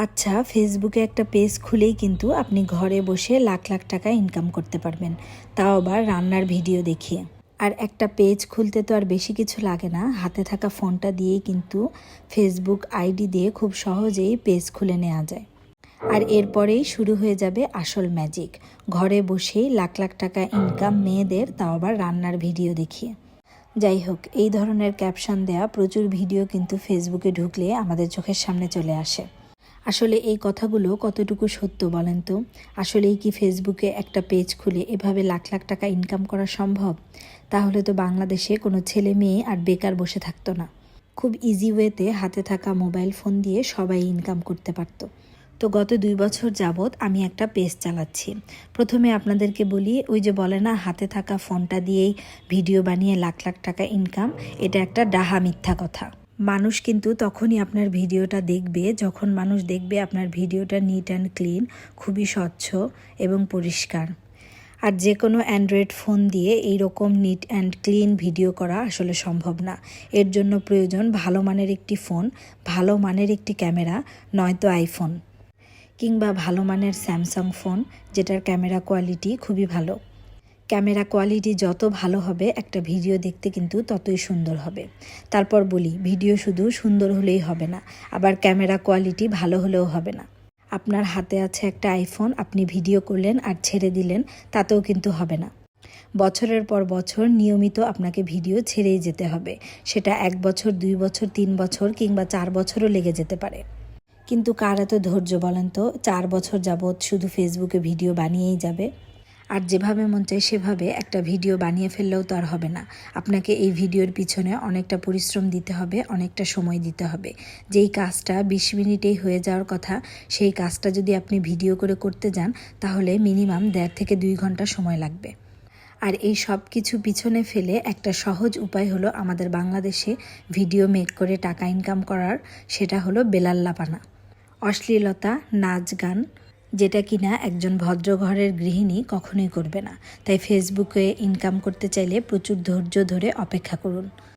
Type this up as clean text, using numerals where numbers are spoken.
আচ্ছা, ফেসবুকে একটা পেজ খুলেই কিন্তু আপনি ঘরে বসে লাখ লাখ টাকা ইনকাম করতে পারবেন, তাও আবার রান্নার ভিডিও দেখিয়ে। আর একটা পেজ খুলতে তো আর বেশি কিছু লাগে না, হাতে থাকা ফোনটা দিয়েই কিন্তু ফেসবুক আইডি দিয়ে খুব সহজেই পেজ খুলে নেওয়া যায়। আর এরপরেই শুরু হয়ে যাবে আসল ম্যাজিক, ঘরে বসেই লাখ লাখ টাকা ইনকাম মেয়েদের, তাও আবার রান্নার ভিডিও দেখিয়ে। যাই হোক, এই ধরনের ক্যাপশন দেয়া প্রচুর ভিডিও কিন্তু ফেসবুকে ঢুকলে আমাদের চোখের সামনে চলে আসে। আসলে এই কথাগুলো কতটুকু সত্য বলেন তো? আসলেই কি ফেসবুকে একটা পেজ খুলে এভাবে লাখ লাখ টাকা ইনকাম করা সম্ভব? তাহলে তো বাংলাদেশে কোনো ছেলে মেয়ে আর বেকার বসে থাকতো না। খুব ইজি ওয়েতে হাতে থাকা মোবাইল ফোন দিয়ে সবাই ইনকাম করতে পারতো। তো গত 2 বছর যাবৎ আমি একটা পেজ চালাচ্ছি। প্রথমে আপনাদেরকে বলি, ওই যে বলে না হাতে থাকা ফোনটা দিয়েই ভিডিও বানিয়ে লাখ লাখ টাকা ইনকাম, এটা একটা ডাহা মিথ্যা কথা। মানুষ কিন্তু তখনই আপনার ভিডিওটা দেখবে যখন মানুষ দেখবে আপনার ভিডিওটা নিট অ্যান্ড ক্লিন, খুবই স্বচ্ছ এবং পরিষ্কার। আর যে কোনো অ্যান্ড্রয়েড ফোন দিয়ে এই রকম নিট অ্যান্ড ক্লিন ভিডিও করা আসলে সম্ভব না। এর জন্য প্রয়োজন ভালো মানের একটি ফোন, ভালো মানের একটি ক্যামেরা, নয়তো আইফোন, কিংবা ভালো মানের স্যামসাং ফোন, যেটার ক্যামেরা কোয়ালিটি খুবই ভালো। ক্যামেরা কোয়ালিটি যত ভালো হবে একটা ভিডিও দেখতে কিন্তু ততই সুন্দর হবে। তারপর বলি, ভিডিও শুধু সুন্দর হলেই হবে না, আবার ক্যামেরা কোয়ালিটি ভালো হলেও হবে না। আপনার হাতে আছে একটা আইফোন, আপনি ভিডিও করলেন আর ছেড়ে দিলেন, তাতেও কিন্তু হবে না। বছরের পর বছর নিয়মিত আপনাকে ভিডিও ছেড়েই যেতে হবে। সেটা 1 বছর, 2 বছর, 3 বছর কিংবা 4 বছরও লেগে যেতে পারে। কিন্তু কার এত ধৈর্য বলেন তো? 4 বছর যাবৎ শুধু ফেসবুকে ভিডিও বানিয়েই যাবে। আর যেভাবে মন চায় সেভাবে একটা ভিডিও বানিয়ে ফেললেও তো আর হবে না। আপনাকে এই ভিডিওর পিছনে অনেকটা পরিশ্রম দিতে হবে, অনেকটা সময় দিতে হবে। যেই কাজটা 20 মিনিটেই হয়ে যাওয়ার কথা, সেই কাজটা যদি আপনি ভিডিও করে করতে যান, তাহলে মিনিমাম 1.5 থেকে 2 ঘন্টা সময় লাগবে। আর এই সব কিছু পিছনে ফেলে একটা সহজ উপায় হলো আমাদের বাংলাদেশে ভিডিও মেক করে টাকা ইনকাম করার, সেটা হলো বেলাল্লাপানা, অশ্লীলতা, নাচ গান, যেটা কিনা একজন ভদ্র ঘরের গৃহিণী কখনোই করবে না। তাই ফেসবুকে ইনকাম করতে চাইলে প্রচুর ধৈর্য ধরে অপেক্ষা করুন।